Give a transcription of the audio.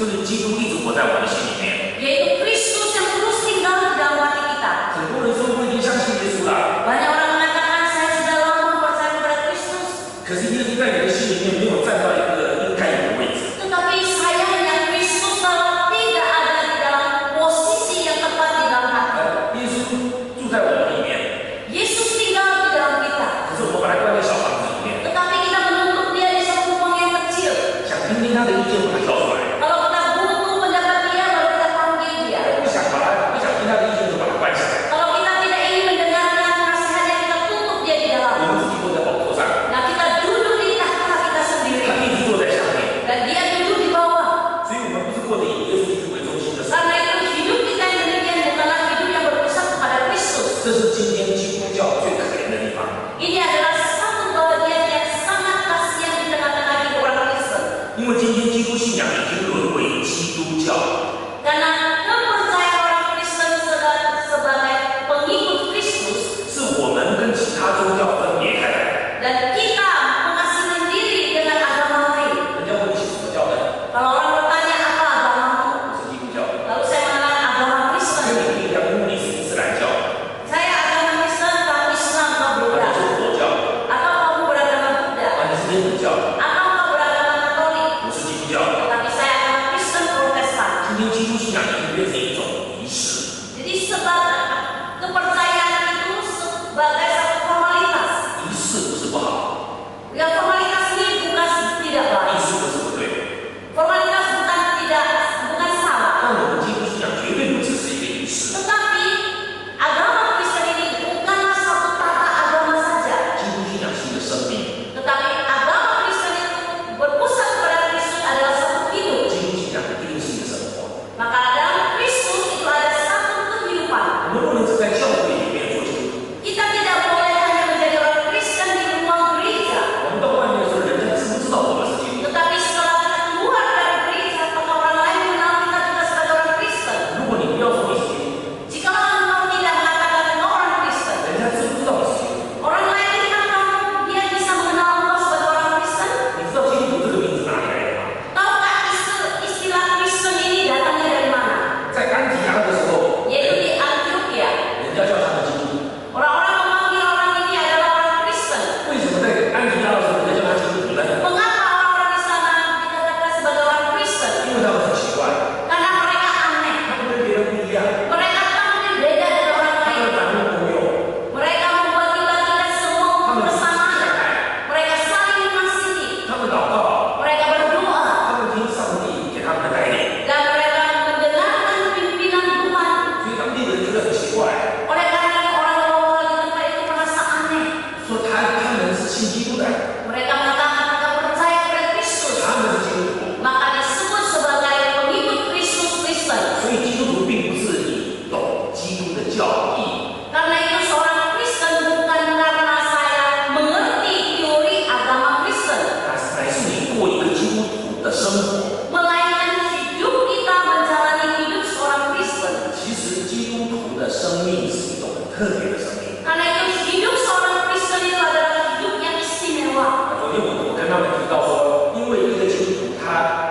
就是基督一直活在我们的心里面。 Yaitu Kristus yang terus tinggal di dalam hati kita. 很多人说我已经相信耶稣了， Banyak orang mengatakan saya sudah lama percaya kepada Kristus, 可是耶稣在你的心里面没有站到一个应该有的位置。 tetapi sayangnya Kristus malah tidak ada di dalam posisi yang tepat di dalam hati. 耶稣住在我们里面， Yesus tinggal di dalam kita, 可是我们把他关在小房子里面， tetapi kita menuntut dia di satu ruang yang kecil. 想听听他的意见，把他叫出来。 Kalau kita butuh pendapat dia, baru kita panggil dia. 不想听他的意见，就把他关起来。 Kalau kita tidak ingin mendengarkan nasihatnya, kita tutup dia di 我 dalam. 们自己坐在宝座上， Nah, kita duduk di tahta kita 他 sendiri 一直坐在下面， dan dia duduk di bawah. 所以我们不是过着以耶稣基督为中心的生活。 Karena itu hidup kita yang demikian bukanlah hidup yang berpusat kepada Kristus. 这是今天基督教最可怜的地方。 Ini adalah satu bagian yang sangat kasihan di tengah-tengah hidup orang Kristen. 因为今天基督信仰已经沦为基督教， Karena kepercayaan orang Kristen sebagai pengikut Kristus 是我们跟其他宗教分别开来。 dan kita mengasingkan diri dengan agama lain. 人家问你是什么教的？ Kalau orang bertanya apa agamamu, 我是基督教。 lalu saya mengatakan agama 跟 Kristen. 你不一样，因为你是伊斯兰教， Saya agama Kristen, kamu Islam, kau 或者 Buddha. 是佛教， Atau kamu beragama Buddha. 或者是天主教， Atau kau beragama Katolik. 我是基督教。 Tapi saya agama Kristen Protestan. 今天基督信仰已经变成一种仪式， Jadi kepercayaan itu sebagai satu formalitas. 仪式不是不好， Ya formalitas ini bukan tidak 仪 baik. 式不是不对， Formalitas bukan salah. 但我们基督信仰绝对不只是一个仪式， Tetapi agama Kristen ini bukanlah satu tata agama saja. 基督信仰是一个生命， Tetapi agama Kristen itu berpusat kepada Kristus adalah satu hidup. 基督信仰一定是一个生活。 Maka dalam Kristus itu ada satu kehidupan. 我们不能只在教会里面做基督徒， Kita tidak boleh hanya menjadi orang Kristen di ruang gereja. 我们到外面的时候，人家知不知道我们是基督徒？ Tetapi setelah kita keluar dari gereja, apakah orang lain mengenal kita juga sebagai orang Kristen? 如果你不要说你是基督徒， Jikalau engkau tidak mengatakan engkau orang Kristen, 人家知不知道你是基督徒？ orang lain kan kamu dia bisa mengenal engkau sebagai orang Kristen? 你知道基督徒这个名字哪里来的吗？ Tahukah istilah Kristen ini datangnya dari mana? 在安提阿的时候， Yaitu di Antioquia. 人家叫他们基督徒。 Orang-orang memanggil orang ini adalah orang Kristen. 为什么在安提阿的时候，人家叫他基督徒呢？ Mengapa orang-orang di sana dikatakan sebagai orang Kristen? 因为他们很奇怪， Karena mereka aneh. 他们跟别人不一样， Mereka tampil beda dari orang 他 lain. 们反目朋友， Mereka membagi-bagikan semua 他们彼此 kebersamaan. 相爱， Mereka saling mengasihi. 他们祷告， Mereka berdoa. 他们听上帝给他们的带领， Dan mereka mendengarkan pimpinan Tuhan. 所以当地的人觉得很奇怪， Oleh karena orang lokal di tempat itu merasa aneh. 说他们是信基督的， Mereka mengatakan mereka percaya kepada Kristus. 他们是基督徒， Maka disebut sebagai pengikut Kristus Kristen. 所以基督徒并不是你懂基督的教义， Karena itu seorang Kristen bukan karena saya mengerti teori agama Kristen, 乃是你过一个基督徒的生活。 melainkan hidup kita menjalani hidup seorang Kristen. 其实基督徒的生命是一种很特别的生命。 Karena itu hidup seorang Kristen itu adalah hidup yang istimewa. 昨天我跟他们提到说，因为一个基督徒他